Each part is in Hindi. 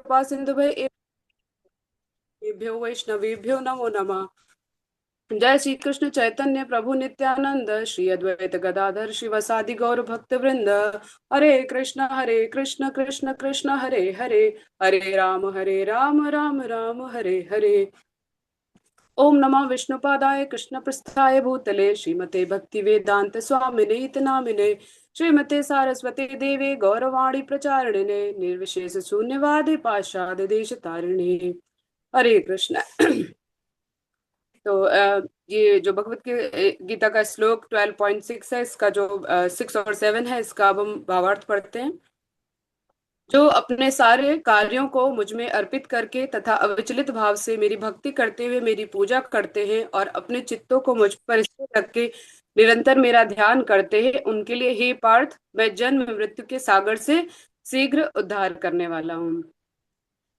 कृपा सिंधुभ्य एभ्यो वैष्णवेभ्यो नमो नमः। जय श्री कृष्ण चैतन्य प्रभु नित्यानंद श्री अद्वैत गदाधर शिवसादि गौर भक्त वृंद। हरे कृष्ण कृष्ण कृष्ण हरे हरे, हरे राम राम राम हरे हरे। ओम नमः विष्णुपादाय कृष्ण पृष्ठाय भूतले श्रीमते भक्ति वेदांत स्वामिने इति नामिने, श्रीमते सारस्वती देवे गौरवाणी प्रचारिणे निर्विशेष शून्यवादे पाश्चात्य देश तारिणे। हरे कृष्ण। तो ये जो भगवत गीता का श्लोक 12.6 है, इसका जो 6 और 7 है, इसका अब हम भावार्थ पढ़ते हैं। जो अपने सारे कार्यों को मुझ में अर्पित करके तथा अविचलित भाव से मेरी भक्ति करते हुए मेरी पूजा करते हैं और अपने चित्तों को मुझ पर स्थिर रख के निरंतर मेरा ध्यान करते हैं, उनके लिए हे पार्थ, मैं जन्म मृत्यु के सागर से शीघ्र उद्धार करने वाला हूँ।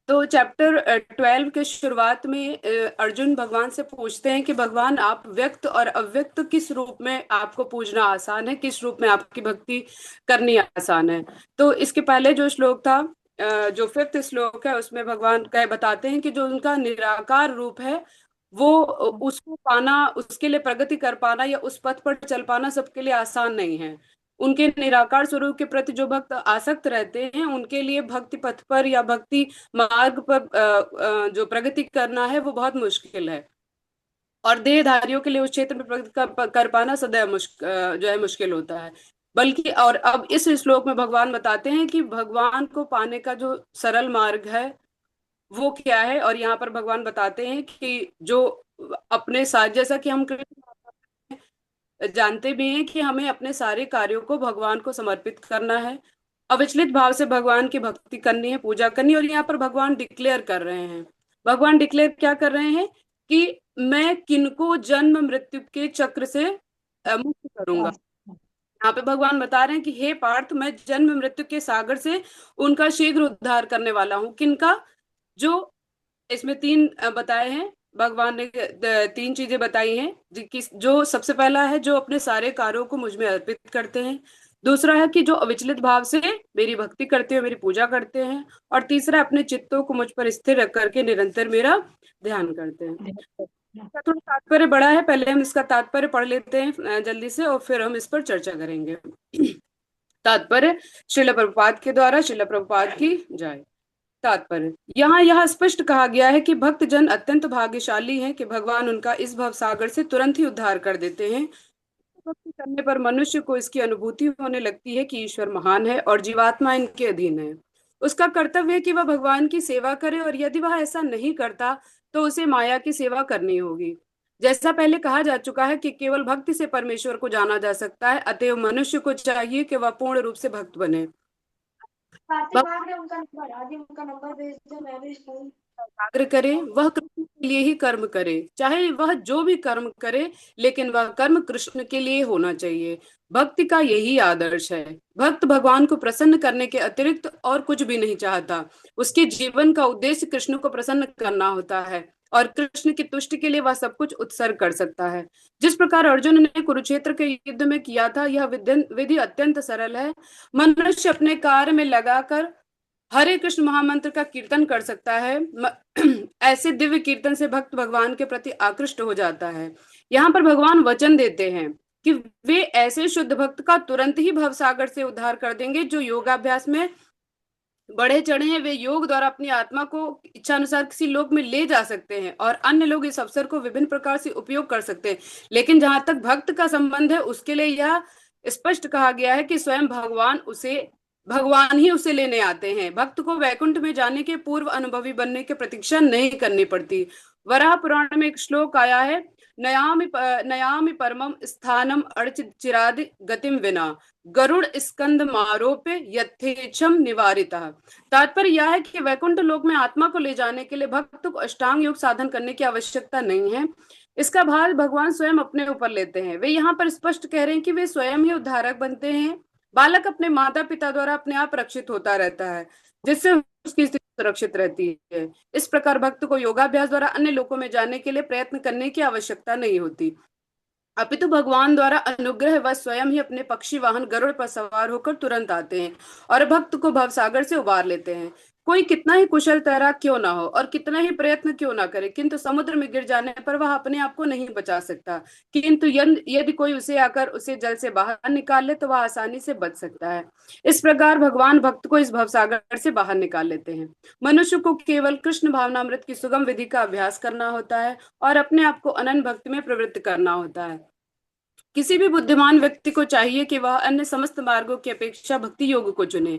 तो चैप्टर 12 के शुरुआत में अर्जुन भगवान से पूछते हैं कि भगवान, आप व्यक्त और अव्यक्त किस रूप में आपको पूजना आसान है, किस रूप में आपकी भक्ति करनी आसान है। तो इसके पहले जो श्लोक था, जो 5th श्लोक है, उसमें भगवान कह बताते हैं कि जो उनका निराकार रूप है वो उसको पाना, उसके लिए प्रगति कर पाना या उस पथ पर चल पाना सबके लिए आसान नहीं है। उनके निराकार स्वरूप के प्रति जो भक्त आसक्त रहते हैं, उनके लिए भक्ति पथ पर या भक्ति मार्ग पर जो प्रगति करना है वो बहुत मुश्किल है। और देहधारियों के लिए उस क्षेत्र में प्रगति कर पाना सदैव जो है मुश्किल होता है। बल्कि और अब इस श्लोक में भगवान बताते हैं कि भगवान को पाने का जो सरल मार्ग है वो क्या है। और यहाँ पर भगवान बताते हैं कि जो अपने साथ, जैसा कि हम जानते भी हैं कि हमें अपने सारे कार्यों को भगवान को समर्पित करना है, अविचलित भाव से भगवान की भक्ति करनी है, पूजा करनी है। और यहाँ पर भगवान डिक्लेयर कर रहे हैं, भगवान डिक्लेयर क्या कर रहे हैं कि मैं किनको जन्म मृत्यु के चक्र से मुक्त करूंगा। यहाँ पे भगवान बता रहे हैं कि हे पार्थ, मैं जन्म मृत्यु के सागर से उनका शीघ्र उद्धार करने वाला हूँ। किनका? जो इसमें तीन बताए हैं भगवान ने, 3 चीजें बताई हैं। जो सबसे पहला है, जो अपने सारे कार्यों को मुझ में अर्पित करते हैं। दूसरा है कि जो अविचलित भाव से मेरी भक्ति करते हैं, मेरी पूजा करते हैं। और तीसरा, अपने चित्तों को मुझ पर स्थिर रख करके निरंतर मेरा ध्यान करते हैं। इसका थोड़ा तात्पर्य बड़ा है, पहले हम इसका तात्पर्य पढ़ लेते हैं जल्दी से, और फिर हम इस पर चर्चा करेंगे। तात्पर्य श्रील प्रभुपाद के द्वारा, श्रील प्रभुपाद की जय। तात्पर्य, यहाँ यह स्पष्ट कहा गया है कि भक्त जन अत्यंत भाग्यशाली हैं कि भगवान उनका इस भव सागर से तुरंत ही उद्धार कर देते हैं। भक्ति करने पर मनुष्य को इसकी अनुभूति होने लगती है कि ईश्वर महान है और जीवात्मा इनके अधीन है। उसका कर्तव्य है कि वह भगवान की सेवा करे, और यदि वह ऐसा नहीं करता तो उसे माया की सेवा करनी होगी। जैसा पहले कहा जा चुका है कि केवल भक्ति से परमेश्वर को जाना जा सकता है, अतएव मनुष्य को चाहिए कि वह पूर्ण रूप से भक्त बने। उनका नंबर भेज दो, मैं भी स्कूल एकाग्र करे, वह कृष्ण के लिए ही कर्म करे, चाहे वह जो भी कर्म करे, लेकिन वह कर्म कृष्ण के लिए होना चाहिए। भक्ति का यही आदर्श है। भक्त भगवान को प्रसन्न करने के अतिरिक्त और कुछ भी नहीं चाहता। उसके जीवन का उद्देश्य कृष्ण को प्रसन्न करना होता है, और कृष्ण की तुष्टि के लिए वह सब कुछ उत्सर्ग कर सकता है। जिस प्रकार अर्जुन ने कुरुक्षेत्र के युद्ध में किया था, यह विधि अत्यंत सरल है। मनुष्य अपने कार्य में लगाकर हरे कृष्ण महामंत्र का कीर्तन कर सकता है। ऐसे दिव्य कीर्तन से भक्त भगवान के प्रति आकृष्ट हो जाता है। यहाँ पर भगवान वचन देते हैं कि वे ऐसे शुद्ध भक्त का तुरंत ही भवसागर से उद्धार कर देंगे जो योगाभ्यास में बढ़े चढ़े हैं। वे योग द्वारा अपनी आत्मा को इच्छा अनुसार किसी लोक में ले जा सकते हैं, और अन्य लोग इस अवसर को विभिन्न प्रकार से उपयोग कर सकते हैं। लेकिन जहां तक भक्त का संबंध है, उसके लिए यह स्पष्ट कहा गया है कि स्वयं भगवान ही उसे लेने आते हैं। भक्त को वैकुंठ में जाने के पूर्व अनुभवी बनने की प्रतीक्षा नहीं करनी पड़ती। वराह पुराण में एक श्लोक आया है, नयामि परमम स्थानम चिरादि गतिम विना गरुड़ स्कंद मारोप्य यथेच्छम निवारिता। तात्पर्य यह है कि वैकुंठ लोक में आत्मा को ले जाने के लिए भक्त को अष्टांग योग साधन करने की आवश्यकता नहीं है। इसका भार भगवान स्वयं अपने ऊपर लेते हैं। वे यहाँ पर स्पष्ट कह रहे हैं कि वे स्वयं ही उद्धारक बनते हैं। बालक अपने माता पिता द्वारा अपने आप रक्षित होता रहता है, जिससे उसकी स्थिति सुरक्षित रहती है। इस प्रकार भक्त को योगाभ्यास द्वारा अन्य लोकों में जाने के लिए प्रयत्न करने की आवश्यकता नहीं होती, अपितु भगवान द्वारा अनुग्रह वह स्वयं ही अपने पक्षी वाहन गरुड़ पर सवार होकर तुरंत आते हैं और भक्त को भवसागर से उबार लेते हैं। कोई कितना ही कुशल तैराक क्यों ना हो और कितना ही प्रयत्न क्यों ना करे, किंतु समुद्र में गिर जाने पर वह अपने आप को नहीं बचा सकता। किंतु यदि कोई उसे आकर उसे जल से बाहर निकाल ले तो वह आसानी से बच सकता है। इस प्रकार भगवान भक्त को इस भवसागर से बाहर निकाल लेते हैं। मनुष्य को केवल कृष्ण भावनामृत की सुगम विधि का अभ्यास करना होता है और अपने आप को अनन्य भक्ति में प्रवृत्त करना होता है। किसी भी बुद्धिमान व्यक्ति को चाहिए कि वह अन्य समस्त मार्गों की अपेक्षा भक्ति योग को चुने।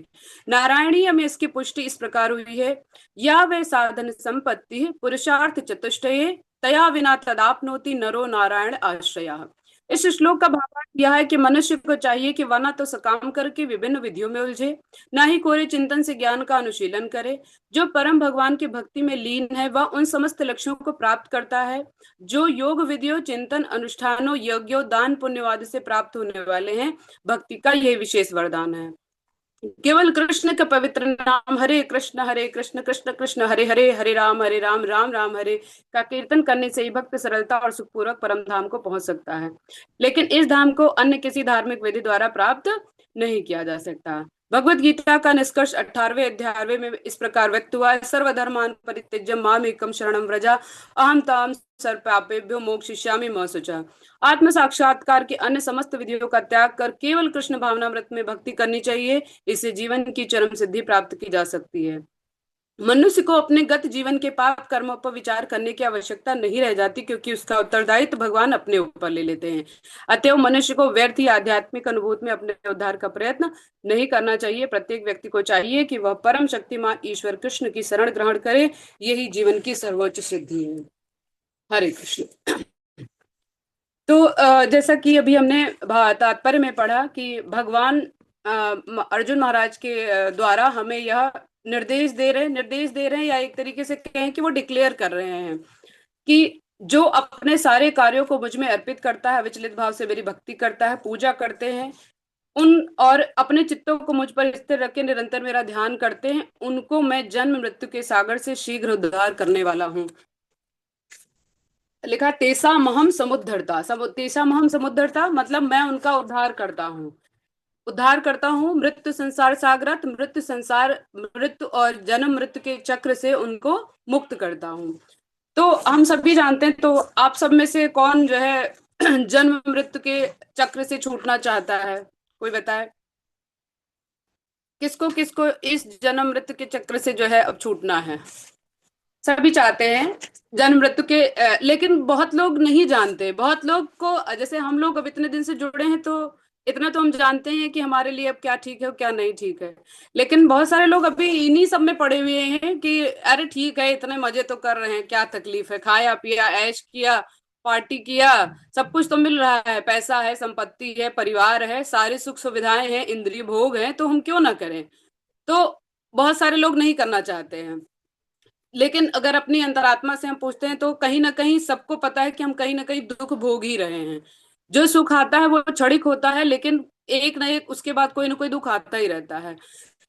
नारायणीय में इसकी पुष्टि इस प्रकार हुई है, या वे साधन संपत्ति पुरुषार्थ चतुष्टये तया विना तदाप्नोति नरो नारायण आश्रया। इस श्लोक का भावार्थ यह है कि मनुष्य को चाहिए कि वह न तो सकाम करके विभिन्न विधियों में उलझे, न ही कोरे चिंतन से ज्ञान का अनुशीलन करे। जो परम भगवान की भक्ति में लीन है वह उन समस्त लक्ष्यों को प्राप्त करता है जो योग विधियों चिंतन अनुष्ठानों यज्ञों दान पुण्यवाद से प्राप्त होने वाले हैं। भक्ति का यह विशेष वरदान है। केवल कृष्ण का पवित्र नाम हरे कृष्ण कृष्ण कृष्ण हरे हरे, हरे राम राम राम हरे का कीर्तन करने से ही भक्त सरलता और सुखपूर्वक परम धाम को पहुंच सकता है। लेकिन इस धाम को अन्य किसी धार्मिक विधि द्वारा प्राप्त नहीं किया जा सकता। भगवत गीता का निष्कर्ष 18वें अध्याय में इस प्रकार व्यक्त हुआ है, सर्वधर्मान परित्यज्य मामेकम शरणं व्रज अहम ताम सर्वपापेभ्यो मोक्षयिष्यामि मा शुचः। आत्म साक्षात्कार की अन्य समस्त विधियों का त्याग कर केवल कृष्ण भावनामृत में भक्ति करनी चाहिए। इससे जीवन की चरम सिद्धि प्राप्त की जा सकती है। मनुष्य को अपने गत जीवन के पाप कर्मों पर विचार करने की आवश्यकता नहीं रह जाती, क्योंकि उसका उत्तरदायित्व भगवान अपने ऊपर ले लेते हैं। अतएव मनुष्य को व्यर्थ ही आध्यात्मिक अनुभूति में अपने उद्धार का प्रयत्न नहीं करना चाहिए। प्रत्येक व्यक्ति को चाहिए कि वह परम शक्तिमान ईश्वर कृष्ण की शरण ग्रहण करे। यही जीवन की सर्वोच्च सिद्धि है। हरे कृष्ण। तो जैसा कि अभी हमने तात्पर्य में पढ़ा कि भगवान अर्जुन महाराज के द्वारा हमें यह निर्देश दे रहे हैं, या एक तरीके से कहें कि वो डिक्लेयर कर रहे हैं कि जो अपने सारे कार्यों को मुझ में अर्पित करता है, विचलित भाव से मेरी भक्ति करता है, पूजा करते हैं उन और अपने चित्तों को मुझ पर स्थिर रख के निरंतर मेरा ध्यान करते हैं, उनको मैं जन्म मृत्यु के सागर से शीघ्र उद्धार करने वाला हूँ। लिखा तेसा महम समुद्धरता, तेसा महम समुद्धरता मतलब मैं उनका उद्धार करता हूँ मृत्यु संसार सागरत, मृत्यु और जन्म मृत्यु के चक्र से उनको मुक्त करता हूँ। तो हम सभी जानते हैं, तो आप सब में से कौन जो है जन्म मृत्यु के चक्र से छूटना चाहता है? कोई बताए किसको किसको इस जन्म मृत्यु के चक्र से जो है अब छूटना है? सभी चाहते हैं जन्म मृत्यु के, लेकिन बहुत लोग नहीं जानते। बहुत लोग को, जैसे हम लोग अब इतने दिन से जुड़े हैं तो इतना तो हम जानते हैं कि हमारे लिए अब क्या ठीक है और क्या नहीं ठीक है। लेकिन बहुत सारे लोग अभी इन्हीं सब में पड़े हुए हैं कि अरे ठीक है, इतने मजे तो कर रहे हैं, क्या तकलीफ है, खाया पिया ऐश किया पार्टी किया, सब कुछ तो मिल रहा है, पैसा है संपत्ति है परिवार है सारी सुख सुविधाएं हैं इंद्रिय भोग है, तो हम क्यों ना करें। तो बहुत सारे लोग नहीं करना चाहते हैं। लेकिन अगर अपनी अंतरात्मा से हम पूछते हैं तो कहीं ना कहीं सबको पता है कि हम कहीं ना कहीं दुख भोग ही रहे हैं। जो सुख आता है वो क्षणिक होता है, लेकिन एक ना एक उसके बाद कोई ना कोई दुख आता ही रहता है।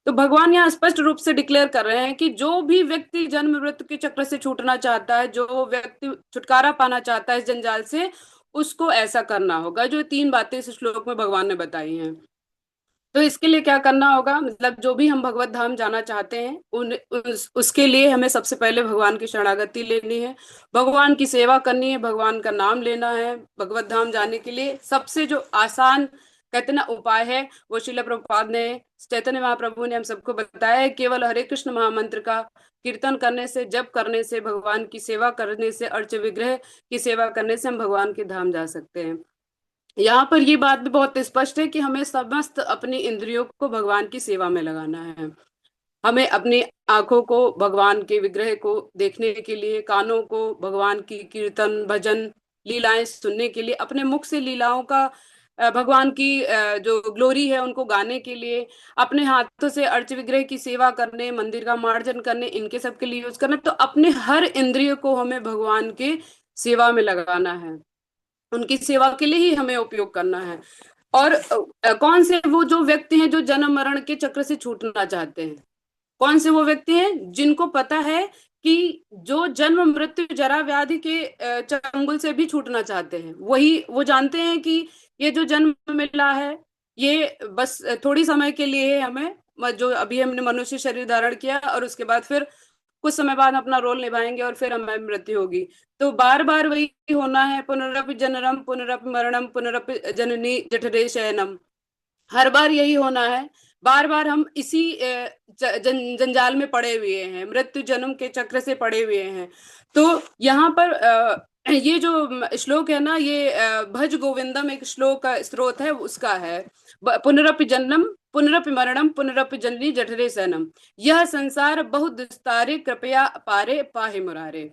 तो भगवान यहाँ स्पष्ट रूप से डिक्लेयर कर रहे हैं कि जो भी व्यक्ति जन्म मृत्यु के चक्र से छूटना चाहता है, जो व्यक्ति छुटकारा पाना चाहता है इस जंजाल से, उसको ऐसा करना होगा जो 3 बातें इस श्लोक में भगवान ने बताई हैं। तो इसके लिए क्या करना होगा, मतलब जो भी हम भगवत धाम जाना चाहते हैं उसके लिए हमें सबसे पहले भगवान की शरणागति लेनी है, भगवान की सेवा करनी है, भगवान का नाम लेना है। भगवत धाम जाने के लिए सबसे जो आसान कहते ना उपाय है वो शिला प्रभुपाद ने, चैतन्य महाप्रभु ने हम सबको बताया है। केवल हरे कृष्ण महामंत्र का कीर्तन करने से, जप करने से, भगवान की सेवा करने से, अर्च विग्रह की सेवा करने से हम भगवान के धाम जा सकते हैं। यहाँ पर ये बात भी बहुत स्पष्ट है कि हमें समस्त अपनी इंद्रियों को भगवान की सेवा में लगाना है। हमें अपनी आंखों को भगवान के विग्रह को देखने के लिए, कानों को भगवान की कीर्तन भजन लीलाएं सुनने के लिए, अपने मुख से लीलाओं का भगवान की जो ग्लोरी है उनको गाने के लिए, अपने हाथों से अर्च विग्रह की सेवा करने, मंदिर का मार्जन करने, इनके सब के लिए यूज करना। तो अपने हर इंद्रिय को हमें भगवान के सेवा में लगाना है, उनकी सेवा के लिए ही हमें उपयोग करना है। और कौन से वो जो व्यक्ति हैं जो जन्म मरण के चक्र से छूटना चाहते हैं? कौन से वो व्यक्ति हैं जिनको पता है कि जो जन्म मृत्यु जरा व्याधि के चंगुल से भी छूटना चाहते हैं, वही वो जानते हैं कि ये जो जन्म मिला है ये बस थोड़ी समय के लिए है, हमें जो अभी हमने मनुष्य शरीर धारण किया और उसके बाद फिर कुछ समय बाद अपना रोल निभाएंगे और फिर हमें मृत्यु होगी। तो बार बार वही होना है, पुनरपि जननम पुनरपि मरणम पुनरपि जननी जठरे शयनम। हर बार यही होना है। बार बार हम इसी जंजाल में पड़े हुए हैं, मृत्यु जन्म के चक्र से पड़े हुए हैं। तो यहाँ पर ये जो श्लोक है ना, ये भज गोविंदम एक श्लोक का स्रोत है, उसका है। पुनरपि जन्म पुनरपि मरणम पुनरपि जननी जठरे सैनम, यह संसार बहुत दुस्तारे कृपया पारे पाहि मुरारे।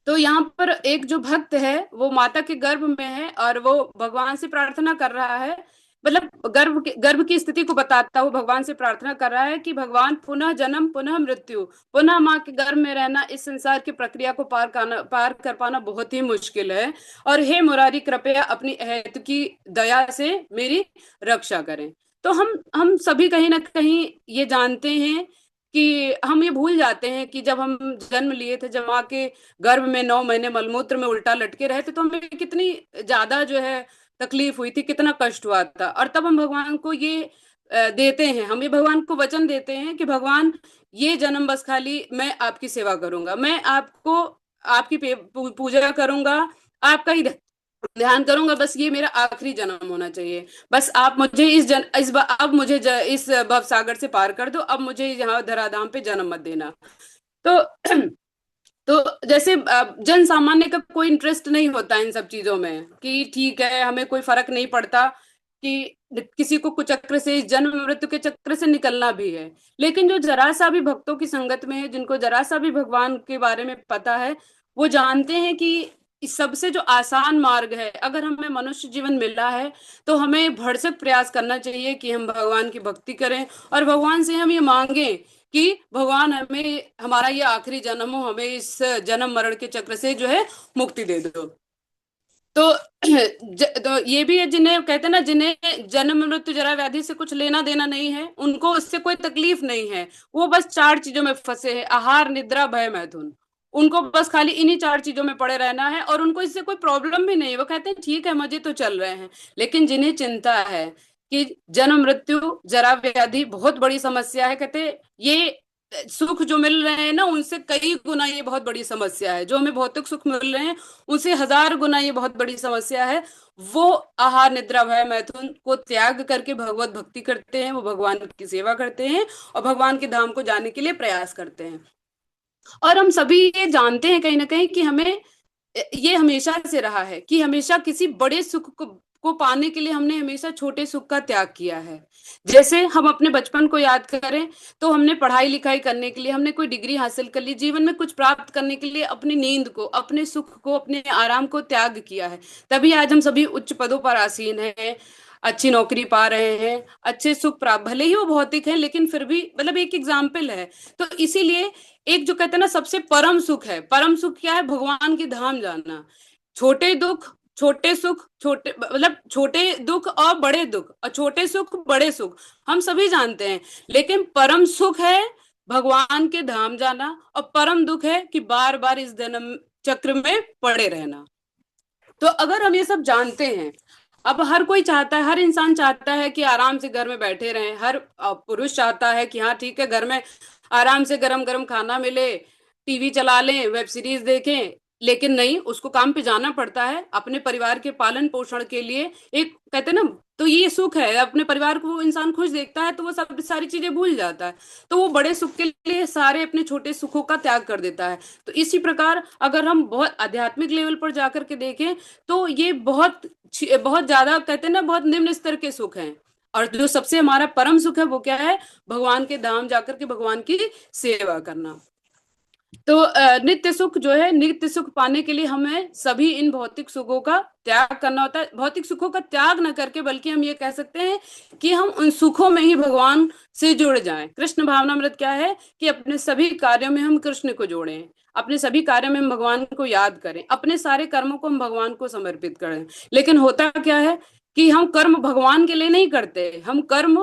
तो यहाँ पर एक जो भक्त है वो माता के गर्भ में है और वो भगवान से प्रार्थना कर रहा है। मतलब गर्भ की स्थिति को बताता हुआ भगवान से प्रार्थना कर रहा है कि भगवान, पुनः जन्म पुनः मृत्यु, पुनः माँ के गर्भ में रहना, इस संसार की प्रक्रिया को पार कर पाना बहुत ही मुश्किल है। और हे मुरारी, कृपया अपनी अहेतु की दया से मेरी रक्षा करें। तो हम सभी कहीं ना कहीं ये जानते हैं कि हम ये भूल जाते हैं कि जब हम जन्म लिए थे, जब माँ के गर्भ में 9 महीने मलमूत्र में उल्टा लटके रहे थे, तो हमें कितनी ज्यादा जो है तकलीफ हुई थी, कितना कष्ट हुआ था। और तब हम भगवान को ये देते हैं, हम ये भगवान को वचन देते हैं कि भगवान, ये जन्म बस खाली मैं आपकी सेवा करूंगा, मैं आपको आपकी पूजा करूंगा, आपका ही ध्यान करूंगा, बस ये मेरा आखिरी जन्म होना चाहिए। बस आप मुझे अब मुझे इस भव सागर से पार कर दो, अब मुझे यहाँ धराधाम पे जन्म मत देना। तो तो जैसे जन सामान्य का कोई इंटरेस्ट नहीं होता इन सब चीजों में कि ठीक है, हमें कोई फर्क नहीं पड़ता कि किसी को कुचक्र से, इस जन्म मृत्यु के चक्र से निकलना भी है। लेकिन जो जरा सा भी भक्तों की संगत में है, जिनको जरा सा भी भगवान के बारे में पता है, वो जानते हैं कि इस सबसे जो आसान मार्ग है, अगर हमें मनुष्य जीवन मिला है तो हमें भरसक प्रयास करना चाहिए कि हम भगवान की भक्ति करें और भगवान से हम ये मांगे कि भगवान हमें, हमारा ये आखिरी जन्म हो, हमें इस जन्म मरण के चक्र से जो है मुक्ति दे दो। तो तो ये भी है, जिन्हें कहते हैं ना, जिन्हें जन्म मृत्यु जरा व्याधि से कुछ लेना देना नहीं है, उनको उससे कोई तकलीफ नहीं है। वो बस 4 चीजों में फंसे हैं, आहार निद्रा भय मैथुन। उनको बस खाली इन्हीं 4 चीजों में पड़े रहना है और उनको इससे कोई प्रॉब्लम भी नहीं है। वो कहते हैं ठीक है, मजे तो चल रहे हैं। लेकिन जिन्हें चिंता है कि जन्म मृत्यु जरा व्याधि बहुत बड़ी समस्या है, कहते ये सुख जो मिल रहे हैं ना, उनसे कई गुना ये बहुत बड़ी समस्या है। जो हमें भौतिक सुख मिल रहे हैं, उनसे 1000 गुना ये बहुत बड़ी समस्या है। वो आहार निद्रा भय मैथुन को त्याग करके भगवत भक्ति करते हैं, वो भगवान की सेवा करते हैं और भगवान के धाम को जाने के लिए प्रयास करते हैं। और हम सभी ये जानते हैं कहीं ना कहीं कि हमें ये हमेशा से रहा है कि हमेशा किसी बड़े सुख को पाने के लिए हमने हमेशा छोटे सुख का त्याग किया है। जैसे हम अपने बचपन को याद करें, तो हमने पढ़ाई लिखाई करने के लिए, हमने कोई डिग्री हासिल कर ली, जीवन में कुछ प्राप्त करने के लिए अपनी नींद को, अपने सुख को, अपने आराम को त्याग किया है। तभी आज हम सभी उच्च पदों पर आसीन हैं, अच्छी नौकरी पा रहे हैं, अच्छे सुख प्राप्त, भले ही वो भौतिक है लेकिन फिर भी, मतलब एक एग्जाम्पल है। तो इसीलिए एक जो कहते हैं ना सबसे परम सुख है, परम सुख क्या है? भगवान के धाम जाना। छोटे दुख, छोटे सुख, छोटे मतलब छोटे दुख और बड़े दुख, और छोटे सुख बड़े सुख, हम सभी जानते हैं। लेकिन परम सुख है भगवान के धाम जाना, और परम दुख है कि बार बार इस जन्म चक्र में पड़े रहना। तो अगर हम ये सब जानते हैं, अब हर कोई चाहता है, हर इंसान चाहता है कि आराम से घर में बैठे रहें। हर पुरुष चाहता है कि हाँ ठीक है, घर में आराम से गरम गरम खाना मिले, टीवी चला लें, वेब सीरीज देखें। लेकिन नहीं, उसको काम पे जाना पड़ता है अपने परिवार के पालन पोषण के लिए। एक कहते हैं ना, तो ये सुख है, अपने परिवार को वो इंसान खुश देखता है तो वो सब सारी चीजें भूल जाता है। तो वो बड़े सुख के लिए सारे अपने छोटे सुखों का त्याग कर देता है। तो इसी प्रकार अगर हम बहुत आध्यात्मिक लेवल पर जाकर के देखें, तो ये बहुत बहुत ज्यादा कहते हैं ना, बहुत निम्न स्तर के सुख हैं। और जो सबसे हमारा परम सुख है वो क्या है? भगवान के धाम जाकर के भगवान की सेवा करना। तो नित्य सुख जो है, नित्य सुख पाने के लिए हमें सभी इन भौतिक सुखों का त्याग करना होता है। भौतिक सुखों का त्याग न करके, बल्कि हम ये कह सकते हैं कि हम उन सुखों में ही भगवान से जुड़ जाएं। कृष्ण भावनामृत क्या है कि अपने सभी कार्यों में हम कृष्ण को जोड़ें, अपने सभी कार्यों में हम भगवान को याद करें, अपने सारे कर्मों को हम भगवान को समर्पित करें। लेकिन होता क्या है कि हम कर्म भगवान के लिए नहीं करते, हम कर्म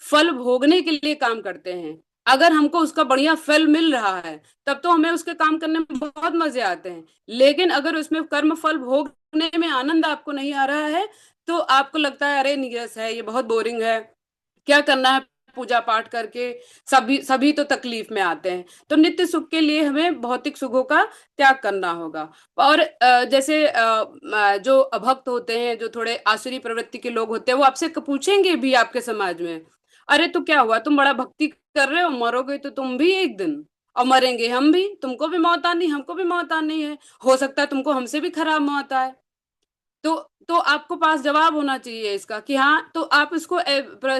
फल भोगने के लिए काम करते हैं। अगर हमको उसका बढ़िया फल मिल रहा है, तब तो हमें उसके काम करने में बहुत मजे आते हैं। लेकिन अगर उसमें कर्म फल भोगने में आनंद आपको नहीं आ रहा है, तो आपको लगता है अरे नीरस है, ये बहुत बोरिंग है, क्या करना है पूजा पाठ करके सभी सभी तो तकलीफ में आते हैं। तो नित्य सुख के लिए हमें भौतिक सुखों का त्याग करना होगा। और जैसे जो अभक्त होते हैं, जो थोड़े आसुरी प्रवृत्ति के लोग होते हैं, वो आपसे पूछेंगे भी आपके समाज में, अरे तो क्या हुआ, तुम बड़ा भक्ति कर रहे हो, मरोगे तो तुम भी एक दिन, और मरेंगे हम भी, तुमको भी मौत आनी, हमको भी मौत आनी है, हो सकता है तुमको हमसे भी खराब मौत आए। तो तो आपको पास जवाब होना चाहिए इसका कि हाँ, तो आप इसको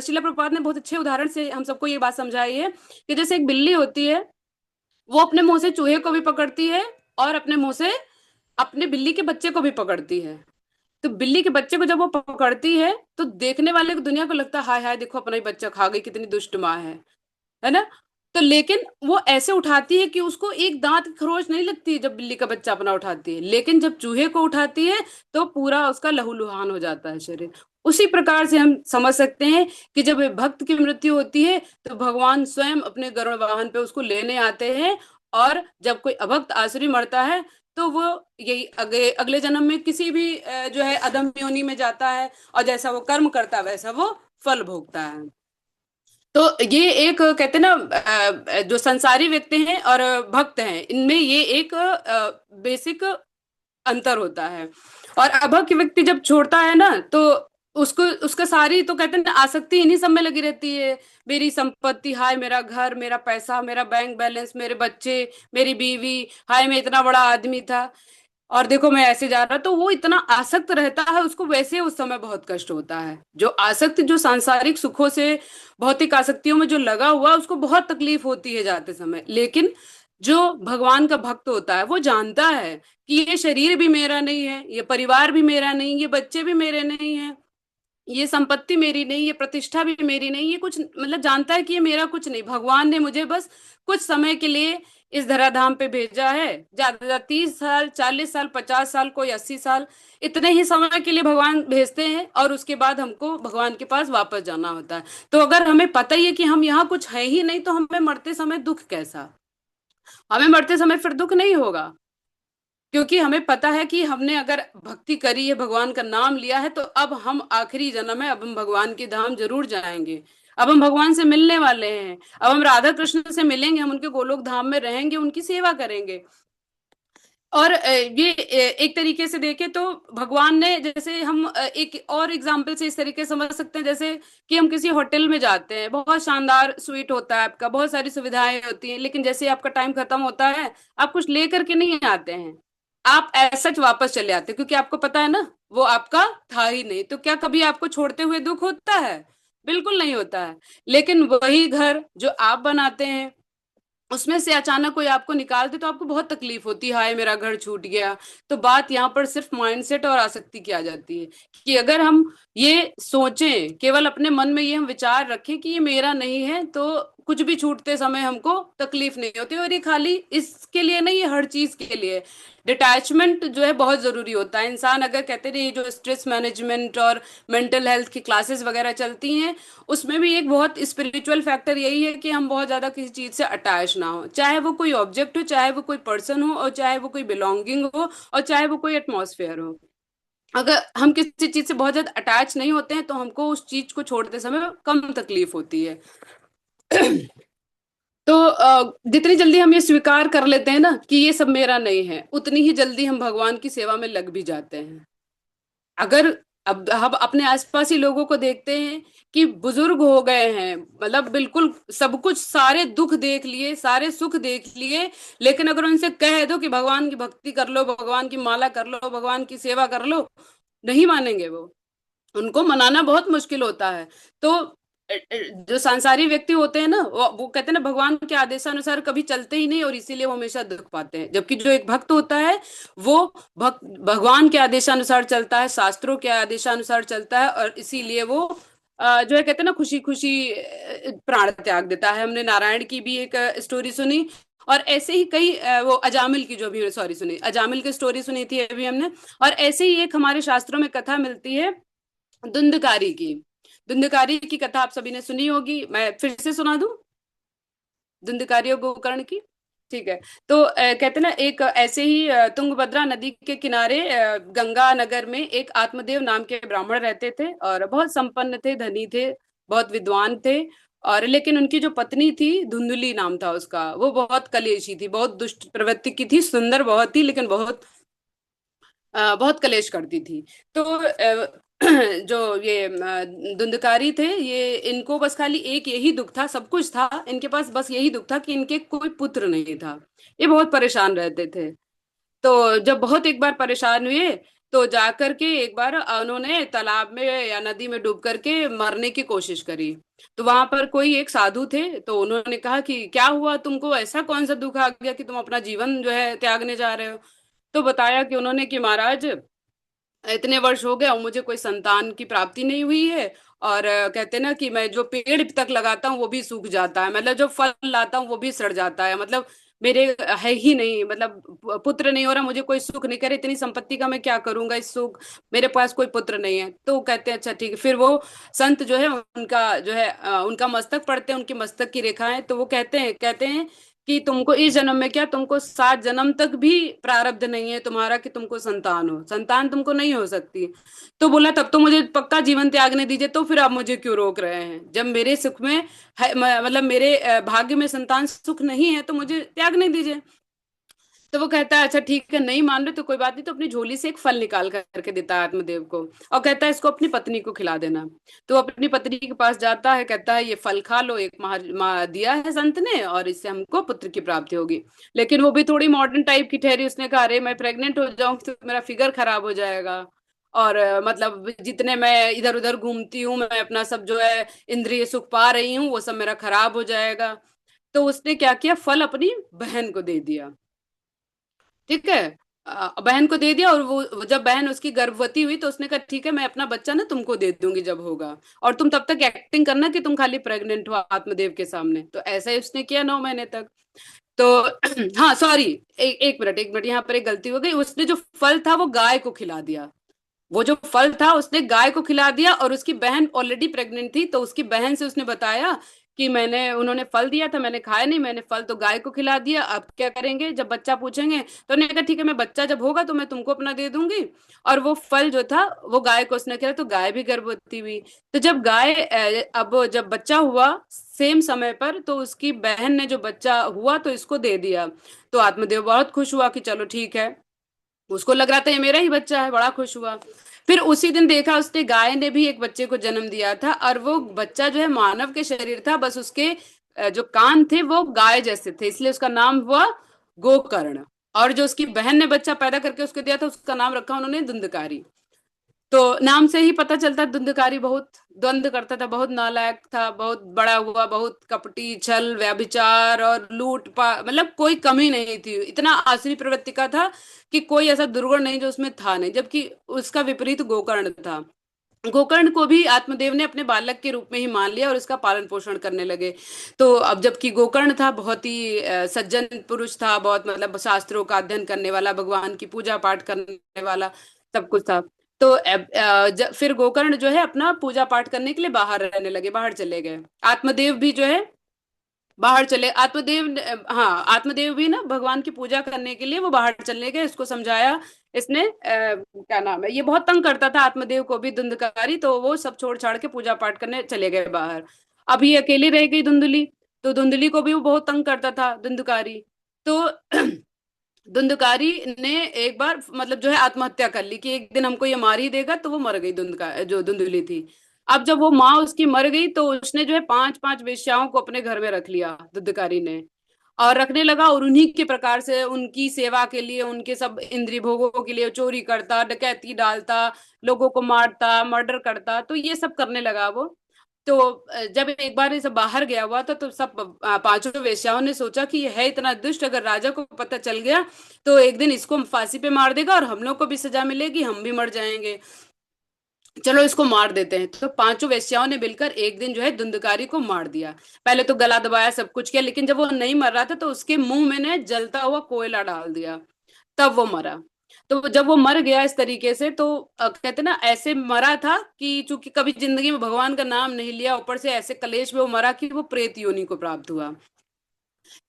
शिला प्रभुपाद ने बहुत अच्छे उदाहरण से हम सबको ये बात समझाई है कि जैसे एक बिल्ली होती है, वो अपने मुंह से चूहे को भी पकड़ती है, और अपने मुंह से अपने बिल्ली के बच्चे को भी पकड़ती है। तो बिल्ली के बच्चे को जब वो पकड़ती है, तो देखने वाले को, दुनिया को लगता है हाय हाय देखो अपना ही बच्चा खा गई, कितनी दुष्ट माँ है ना। तो लेकिन वो ऐसे उठाती है कि उसको एक दांत की खरोच नहीं लगती जब बिल्ली का बच्चा अपना उठाती है, लेकिन जब चूहे को उठाती है तो पूरा उसका लहूलुहान हो जाता है शरीर। उसी प्रकार से हम समझ सकते हैं कि जब एक भक्त की मृत्यु होती है, तो भगवान स्वयं अपने गरुड़ वाहन पे उसको लेने आते हैं। और जब कोई अभक्त आसुरी मरता है, तो वो यही अगले अगले जन्म में किसी भी जो है अधम योनि में जाता है, और जैसा वो कर्म करता है वैसा वो फल भोगता है। तो ये एक कहते हैं ना, जो संसारी व्यक्ति हैं और भक्त हैं, इनमें ये एक बेसिक अंतर होता है। और अभक्त व्यक्ति जब छोड़ता है ना, तो उसको उसका सारी तो कहते हैं ना आसक्ति इन्हीं सब में लगी रहती है। मेरी संपत्ति, हाय मेरा घर, मेरा पैसा, मेरा बैंक बैलेंस, मेरे बच्चे, मेरी बीवी, हाय मैं इतना बड़ा आदमी था और देखो मैं ऐसे जा रहा, तो वो इतना आसक्त रहता है, उसको वैसे उस समय बहुत कष्ट होता है। जो आसक्त, जो सांसारिक सुखों से, भौतिक आसक्तियों में जो लगा हुआ, उसको बहुत तकलीफ होती है जाते समय। लेकिन जो भगवान का भक्त होता है, वो जानता है कि ये शरीर भी मेरा नहीं है, ये परिवार भी मेरा नहीं, ये बच्चे भी मेरे नहीं है, ये संपत्ति मेरी नहीं, ये प्रतिष्ठा भी मेरी नहीं, ये कुछ, मतलब जानता है कि ये मेरा कुछ नहीं, भगवान ने मुझे बस कुछ समय के लिए इस धराधाम पे भेजा है। ज्यादा ज्यादा 30 साल, 40 साल, 50 साल, कोई 80 साल, इतने ही समय के लिए भगवान भेजते हैं, और उसके बाद हमको भगवान के पास वापस जाना होता है। तो अगर हमें पता ही है कि हम यहाँ कुछ है ही नहीं, तो हमें मरते समय दुख कैसा? हमें मरते समय फिर दुख नहीं होगा, क्योंकि हमें पता है कि हमने अगर भक्ति करी है, भगवान का नाम लिया है, तो अब हम आखिरी जन्म है, अब हम भगवान के धाम जरूर जाएंगे। अब हम भगवान से मिलने वाले हैं, अब हम राधा कृष्ण से मिलेंगे, हम उनके गोलोक धाम में रहेंगे, उनकी सेवा करेंगे। और ये एक तरीके से देखें तो भगवान ने, जैसे हम एक और एग्जाम्पल से इस तरीके से समझ सकते हैं, जैसे कि हम किसी होटल में जाते हैं, बहुत शानदार स्वीट होता है आपका, बहुत सारी सुविधाएं होती हैं, लेकिन जैसे आपका टाइम खत्म होता है, आप कुछ लेकर के नहीं आते हैं, आप ऐसा वापस चले आते हैं, क्योंकि आपको पता है ना वो आपका था ही नहीं। तो क्या कभी आपको छोड़ते हुए दुख होता है? बिल्कुल नहीं होता है। लेकिन वही घर जो आप बनाते हैं, उसमें से अचानक कोई आपको निकाल दे, तो आपको बहुत तकलीफ होती है, हाय मेरा घर छूट गया। तो बात यहाँ पर सिर्फ माइंडसेट और आसक्ति की आ जाती है, कि अगर हम ये सोचें, केवल अपने मन में ये हम विचार रखें कि ये मेरा नहीं है, तो कुछ भी छूटते समय हमको तकलीफ नहीं होती। और ये खाली इसके लिए नहीं, ये हर चीज के लिए डिटैचमेंट जो है बहुत जरूरी होता है। इंसान अगर कहते रहे, जो स्ट्रेस मैनेजमेंट और मेंटल हेल्थ की क्लासेस वगैरह चलती हैं, उसमें भी एक बहुत स्पिरिचुअल फैक्टर यही है कि हम बहुत ज्यादा किसी चीज से अटैच ना हो, चाहे वो कोई ऑब्जेक्ट हो, चाहे वो कोई पर्सन हो, और चाहे वो कोई बिलोंगिंग हो, और चाहे वो कोई एटमॉस्फेयर हो। अगर हम किसी चीज से बहुत ज्यादा अटैच नहीं होते हैं, तो हमको उस चीज को छोड़ते समय कम तकलीफ होती है। तो जितनी जल्दी हम ये स्वीकार कर लेते हैं ना कि ये सब मेरा नहीं है, उतनी ही जल्दी हम भगवान की सेवा में लग भी जाते हैं। अगर अब हम अपने आसपास ही लोगों को देखते हैं कि बुजुर्ग हो गए हैं, मतलब बिल्कुल सब कुछ, सारे दुख देख लिए, सारे सुख देख लिए, लेकिन अगर उनसे कह दो कि भगवान की भक्ति कर लो, भगवान की माला कर लो, भगवान की सेवा कर लो, नहीं मानेंगे वो। उनको मनाना बहुत मुश्किल होता है। तो जो सांसारी व्यक्ति होते हैं ना, वो कहते हैं ना भगवान के आदेशानुसार कभी चलते ही नहीं, और इसीलिए वो हमेशा दुख पाते हैं। जबकि जो एक भक्त होता है, वो भगवान के आदेशानुसार चलता है, शास्त्रों के आदेशानुसार चलता है, और इसीलिए वो जो है कहते हैं ना खुशी खुशी प्राण त्याग देता है। हमने नारायण की भी एक स्टोरी सुनी, और ऐसे ही कई वो अजामिल की, जो अभी सॉरी सुनी, अजामिल की स्टोरी सुनी थी अभी हमने। और ऐसे ही एक हमारे शास्त्रों में कथा मिलती है धुंधकारी की। धुंधकारी की कथा आप सभी ने सुनी होगी, मैं फिर से सुना दूं, धुंधकारी और गोकर्ण की। ठीक है। तो कहते ना, एक ऐसे ही तुंगभद्रा नदी के किनारे गंगा नगर में एक आत्मदेव नाम के ब्राह्मण रहते थे, और बहुत संपन्न थे, धनी थे, बहुत विद्वान थे। और लेकिन उनकी जो पत्नी थी, धुंधली नाम था उसका, वो बहुत कलेशी थी, बहुत दुष्ट प्रवृत्ति की थी, सुंदर बहुत थी लेकिन बहुत बहुत कलेश करती थी। तो जो ये धुंधकारी थे, ये इनको बस खाली एक यही दुख था, सब कुछ था इनके पास, बस यही दुख था कि इनके कोई पुत्र नहीं था। ये बहुत परेशान रहते थे। तो जब बहुत एक बार परेशान हुए, तो जाकर के एक बार उन्होंने तालाब में या नदी में डूब करके मरने की कोशिश करी। तो वहां पर कोई एक साधु थे, तो उन्होंने कहा कि क्या हुआ तुमको, ऐसा कौन सा दुख आ गया कि तुम अपना जीवन जो है त्यागने जा रहे हो। तो बताया कि उन्होंने कि महाराज, इतने वर्ष हो गए और मुझे कोई संतान की प्राप्ति नहीं हुई है। और कहते ना कि मैं जो पेड़ तक लगाता हूँ वो भी सूख जाता है, मतलब जो फल लाता हूँ वो भी सड़ जाता है, मतलब मेरे है ही नहीं, मतलब पुत्र नहीं हो रहा, मुझे कोई सुख नहीं करे, इतनी संपत्ति का मैं क्या करूंगा इस सुख, मेरे पास कोई पुत्र नहीं है। तो कहते हैं अच्छा ठीक है। फिर वो संत जो है उनका जो है उनका मस्तक पढ़ते हैं, उनकी मस्तक की रेखाएं, तो वो कहते हैं कि तुमको इस जन्म में क्या, तुमको 7 जन्म तक भी प्रारब्ध नहीं है तुम्हारा कि तुमको संतान हो, संतान तुमको नहीं हो सकती। तो बोला तब तो मुझे पक्का जीवन त्यागने दीजिए, तो फिर आप मुझे क्यों रोक रहे हैं, जब मेरे सुख में है, मतलब मेरे भाग्य में संतान सुख नहीं है तो मुझे त्यागने दीजिए। तो वो कहता है अच्छा ठीक है, नहीं मान रहे तो कोई बात नहीं, तो अपनी झोली से एक फल निकाल करके देता है आत्मदेव को, और कहता है इसको अपनी पत्नी को खिला देना। तो वो अपनी पत्नी के पास जाता है, कहता है ये फल खा लो, एक दिया है संत ने और इससे हमको पुत्र की प्राप्ति होगी। लेकिन वो भी थोड़ी मॉडर्न टाइप की ठहरी, उसने कहा अरे मैं प्रेग्नेंट हो जाऊंगी तो मेरा फिगर खराब हो जाएगा, और मतलब जितने मैं इधर उधर घूमती हूँ, मैं अपना सब जो है इंद्रिय सुख पा रही हूँ वो सब मेरा खराब हो जाएगा। तो उसने क्या किया, फल अपनी बहन को दे दिया। ठीक है, बहन को दे दिया, और वो जब बहन उसकी गर्भवती हुई तो उसने कहा ठीक है मैं अपना बच्चा ना तुमको दे दूंगी जब होगा, और तुम तब तक एक्टिंग करना कि तुम खाली प्रेग्नेंट हो आत्मदेव के सामने। तो ऐसा ही उसने किया 9 महीने तक। तो हाँ सॉरी, एक मिनट यहाँ पर एक गलती हो गई, उसने जो फल था वो गाय को खिला दिया। वो जो फल था उसने गाय को खिला दिया, और उसकी बहन ऑलरेडी प्रेग्नेंट थी, तो उसकी बहन से उसने बताया कि मैंने उन्होंने फल दिया था, मैंने खाया नहीं, मैंने फल तो गाय को खिला दिया, अब क्या करेंगे जब बच्चा पूछेंगे। तो उन्होंने कहा ठीक है, मैं बच्चा जब होगा तो मैं तुमको अपना दे दूंगी। और वो फल जो था वो गाय को उसने खिलाया, तो गाय भी गर्भवती हुई। तो जब गाय अब जब बच्चा हुआ सेम समय पर, तो उसकी बहन ने जो बच्चा हुआ तो इसको दे दिया। तो आत्मदेव बहुत खुश हुआ कि चलो ठीक है, उसको लग रहा था ये मेरा ही बच्चा है, बड़ा खुश हुआ। फिर उसी दिन देखा उसने गाय ने भी एक बच्चे को जन्म दिया था, और वो बच्चा जो है मानव के शरीर था, बस उसके जो कान थे वो गाय जैसे थे, इसलिए उसका नाम हुआ गोकर्ण। और जो उसकी बहन ने बच्चा पैदा करके उसको दिया था उसका नाम रखा उन्होंने धुंधकारी। तो नाम से ही पता चलता है धुंधकारी बहुत द्वंद करता था, बहुत नालायक था, बहुत बड़ा हुआ, बहुत कपटी, छल, व्यभिचार और लूट पा, मतलब कोई कमी नहीं थी, इतना आसुरी प्रवृत्ति का था कि कोई ऐसा दुर्गुण नहीं जो उसमें था नहीं। जबकि उसका विपरीत गोकर्ण था। गोकर्ण को भी आत्मदेव ने अपने बालक के रूप में ही मान लिया और उसका पालन पोषण करने लगे। तो अब जबकि गोकर्ण था बहुत ही सज्जन पुरुष था, बहुत मतलब शास्त्रों का अध्ययन करने वाला, भगवान की पूजा पाठ करने वाला, सब कुछ था। तो फिर गोकर्ण जो है अपना पूजा पाठ करने के लिए बाहर रहने लगे, बाहर चले गए। आत्मदेव भी जो है बाहर चले, हाँ आत्मदेव भी ना भगवान की पूजा करने के लिए वो बाहर चलने गए, इसको समझाया इसने, क्या नाम है, ये बहुत तंग करता था आत्मदेव को भी धुंधकारी, तो वो सब छोड़ छाड़ के पूजा पाठ करने चले गए बाहर। अब ये अकेली रह गई धुंधली, तो धुंधली को भी वो बहुत तंग करता था धुंधकारी। तो धुंधकारी ने एक बार मतलब जो है आत्महत्या कर ली कि एक दिन हमको ये मार ही देगा, तो वो मर गई, धुंधका जो धुंधली थी। अब जब वो माँ उसकी मर गई तो उसने जो है 5-5 वेश्याओं को अपने घर में रख लिया धुंधकारी ने, और रखने लगा, और उन्हीं के प्रकार से उनकी सेवा के लिए, उनके सब इंद्रिय भोगों के लिए चोरी करता, डकैती डालता, लोगों को मारता, मर्डर करता, तो ये सब करने लगा वो। तो जब एक बार ये सब बाहर गया हुआ था, तो सब 5 वेश्याओं ने सोचा कि ये है इतना दुष्ट, अगर राजा को पता चल गया तो एक दिन इसको फांसी पे मार देगा और हम लोग को भी सजा मिलेगी, हम भी मर जाएंगे, चलो इसको मार देते हैं। तो 5 वेश्याओं ने मिलकर एक दिन जो है धुंधकारी को मार दिया। पहले तो गला दबाया, सब कुछ किया, लेकिन जब वो नहीं मर रहा था तो उसके मुंह में ने जलता हुआ कोयला डाल दिया, तब वो मरा। तो जब वो मर गया इस तरीके से, तो कहते ना ऐसे मरा था कि चूंकि कभी जिंदगी में भगवान का नाम नहीं लिया, ऊपर से ऐसे कलेश में वो मरा कि वो प्रेत योनि को प्राप्त हुआ,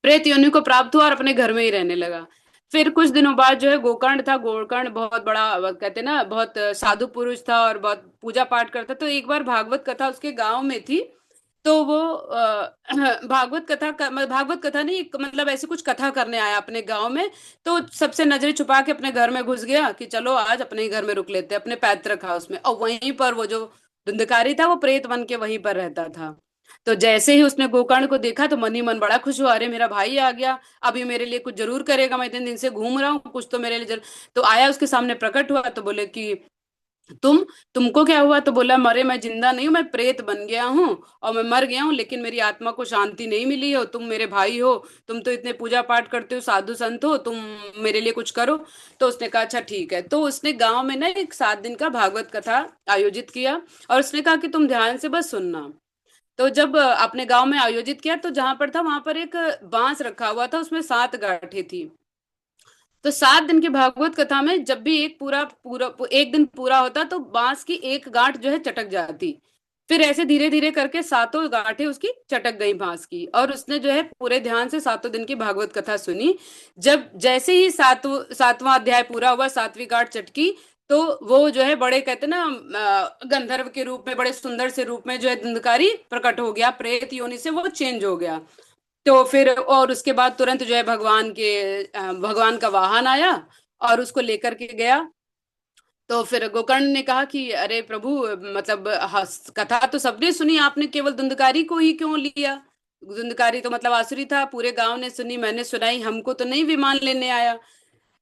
प्रेत योनि को प्राप्त हुआ और अपने घर में ही रहने लगा। फिर कुछ दिनों बाद जो है गोकर्ण था, गोकर्ण बहुत बड़ा कहते ना बहुत साधु पुरुष था और बहुत पूजा पाठ करता। तो एक बार भागवत कथा उसके गांव में थी, तो वो भागवत कथा भागवत कथा नहीं, मतलब ऐसे कुछ कथा करने आया अपने गांव में। तो सबसे नजरें छुपा के अपने घर में घुस गया कि चलो आज अपने ही घर में रुक लेते हैं, अपने पैतृक हाउस में। और वहीं पर वो जो धुंधकारी था वो प्रेत बन के वहीं पर रहता था। तो जैसे ही उसने गोकर्ण को देखा तो मन ही मन बड़ा खुश हुआ, अरे मेरा भाई आ गया, अभी मेरे लिए कुछ जरूर करेगा, मैं इतने दिन से घूम रहा हूँ, कुछ तो मेरे लिए जरूर। तो आया उसके सामने प्रकट हुआ तो बोले कि तुम तुमको क्या हुआ? तो बोला, मरे मैं जिंदा नहीं हूं, मैं प्रेत बन गया हूँ और मैं मर गया हूँ, लेकिन मेरी आत्मा को शांति नहीं मिली हो। तुम मेरे भाई हो, तुम तो इतने पूजा पाठ करते हो, साधु संत हो, तुम मेरे लिए कुछ करो। तो उसने कहा अच्छा ठीक है। तो उसने गांव में ना एक 7 दिन का भागवत कथा आयोजित किया। और उसने कहा कि तुम ध्यान से बस सुनना। तो जब अपने गांव में आयोजित किया तो जहां पर था वहां पर एक बांस रखा हुआ था, उसमें 7 गांठें थी। तो 7 दिन की भागवत कथा में जब भी एक पूरा पूरा एक दिन पूरा होता तो बांस की एक गांठ जो है चटक जाती। फिर ऐसे धीरे धीरे करके 7 गांठें उसकी चटक गई बांस की, और उसने जो है पूरे ध्यान से 7 दिन की भागवत कथा सुनी। जब जैसे ही 7वां अध्याय पूरा हुआ, 7वीं गांठ चटकी, तो वो जो है बड़े कहते ना गंधर्व के रूप में, बड़े सुंदर से रूप में जो है धुंधकारी प्रकट हो गया, प्रेत योनि से वो चेंज हो गया। तो फिर और उसके बाद तुरंत जो है भगवान का वाहन आया और उसको लेकर के गया। तो फिर गोकर्ण ने कहा कि अरे प्रभु, मतलब कथा तो सबने सुनी, आपने केवल धुंधकारी को ही क्यों लिया? धुंधकारी तो मतलब आसुरी था, पूरे गांव ने सुनी, मैंने सुनाई, हमको तो नहीं विमान लेने आया।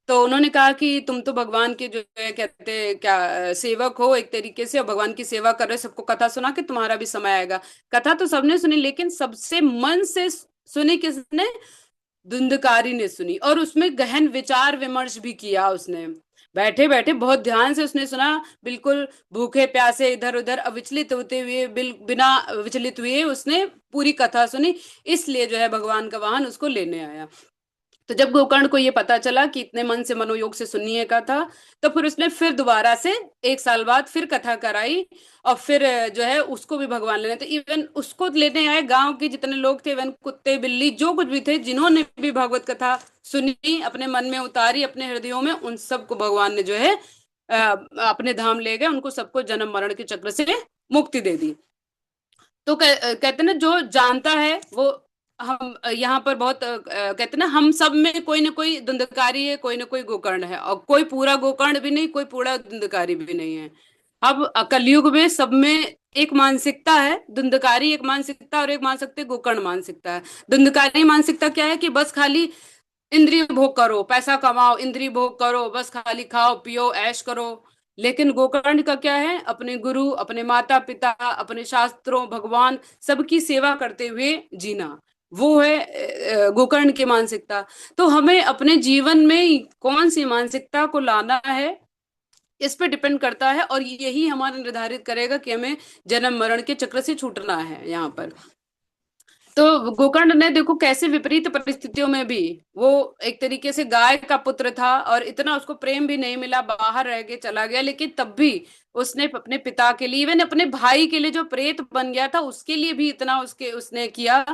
तो उन्होंने कहा कि तुम तो भगवान के जो है कहते क्या सेवक हो एक तरीके से, और भगवान की सेवा कर रहे हो, सबको कथा सुना के तुम्हारा भी समय आएगा। कथा तो सबने सुनी, लेकिन सबसे मन से सुनी किसने? धुंधकारी ने सुनी, और उसमें गहन विचार विमर्श भी किया उसने। बैठे बैठे बहुत ध्यान से उसने सुना, बिल्कुल भूखे प्यासे इधर उधर अविचलित होते हुए, बिना विचलित हुए उसने पूरी कथा सुनी। इसलिए जो है भगवान का वाहन उसको लेने आया। तो जब गोकर्ण को ये पता चला कि इतने मन से मनोयोग से सुननी है कथा, तो फिर उसने फिर दोबारा से 1 साल बाद फिर कथा कराई। और फिर जो है उसको भी भगवान लेने, तो इवन उसको लेने आए गांव के जितने लोग थे, इवन कुत्ते बिल्ली जो कुछ भी थे, जिन्होंने भी भागवत कथा सुनी, अपने मन में उतारी, अपने हृदयों में, उन सबको भगवान ने जो है अ, अपने धाम ले गए, उनको सबको जन्म मरण के चक्र से मुक्ति दे दी। तो कहते ना जो जानता है वो, हम यहाँ पर बहुत कहते ना हम सब में कोई ना कोई धुंधकारी है, कोई ना कोई गोकर्ण है, और कोई पूरा गोकर्ण भी नहीं, कोई पूरा धुंधकारी भी नहीं है। अब कलयुग में सब में एक मानसिकता है, धुंधकारी एक मानसिकता, और एक मानसिकता गोकर्ण मानसिकता है। धुंधकारी मानसिकता क्या है कि बस खाली इंद्रिय भोग करो, पैसा कमाओ, इंद्रिय भोग करो, बस खाली खाओ पियो ऐश करो। लेकिन गोकर्ण का क्या है? अपने गुरु, अपने माता पिता, अपने शास्त्रों, भगवान, सबकी सेवा करते हुए जीना। वो है गोकर्ण की मानसिकता। तो हमें अपने जीवन में कौन सी मानसिकता को लाना है, इस पे डिपेंड करता है, और यही हमारा निर्धारित करेगा कि हमें जन्म मरण के चक्र से छूटना है यहाँ पर। तो गोकर्ण ने देखो कैसे विपरीत परिस्थितियों में भी, वो एक तरीके से गाय का पुत्र था और इतना उसको प्रेम भी नहीं मिला, बाहर रह के चला गया, लेकिन तब भी उसने अपने पिता के लिए, इवन अपने भाई के लिए जो प्रेत बन गया था उसके लिए भी इतना उसने किया।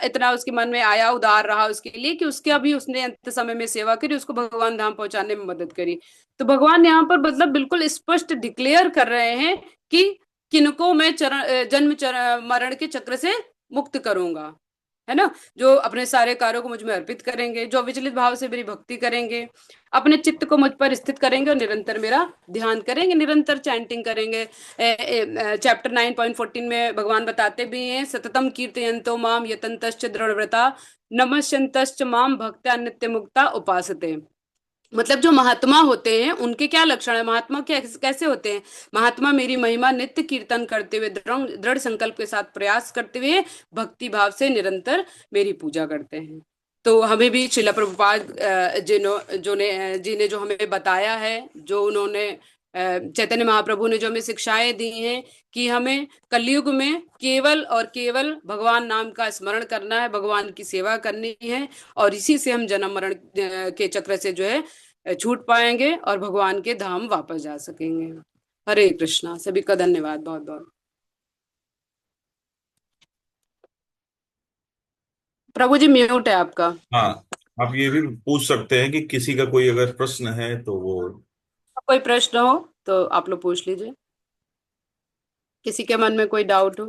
इतना उसके मन में आया, उदार रहा उसके लिए, कि उसका भी उसने अंत समय में सेवा करी, उसको भगवान धाम पहुंचाने में मदद करी। तो भगवान यहाँ पर मतलब बिल्कुल स्पष्ट डिक्लेयर कर रहे हैं कि किनको मैं मरण के चक्र से मुक्त करूंगा, है ना? जो अपने सारे कार्यों को मुझ में अर्पित करेंगे, जो विचलित भाव से मेरी भक्ति करेंगे, अपने चित्त को मुझ पर स्थित करेंगे और निरंतर मेरा ध्यान करेंगे, निरंतर चैंटिंग करेंगे। चैप्टर 9.14 में भगवान बताते भी हैं, सततम कीर्तयन्तो माम यतन्तश्च दृढ़व्रता नमस्यन्तश्च माम भक्त्या नित्य मुक्ता उपासते। मतलब जो महात्मा होते हैं उनके क्या लक्षण है, महात्मा क्या कैसे होते हैं? महात्मा मेरी महिमा नित्य कीर्तन करते हुए, दृढ़ दृढ़ संकल्प के साथ प्रयास करते हुए, भक्ति भाव से निरंतर मेरी पूजा करते हैं। तो हमें भी शिला प्रभुपाद जी ने जो हमें बताया है, जो उन्होंने चैतन्य महाप्रभु ने जो हमें शिक्षाएं दी हैं कि हमें कलयुग में केवल और केवल भगवान नाम का स्मरण करना है, भगवान की सेवा करनी है, और इसी से हम जन्म मरण के चक्र से जो है छूट पाएंगे और भगवान के धाम वापस जा सकेंगे। हरे कृष्णा, सभी का धन्यवाद बहुत बहुत। प्रभु जी म्यूट है आपका। हाँ, आप ये भी पूछ सकते हैं कि किसी का कोई अगर प्रश्न है तो वो। कोई प्रश्न हो तो आप लोग पूछ लीजिए, किसी के मन में कोई डाउट हो।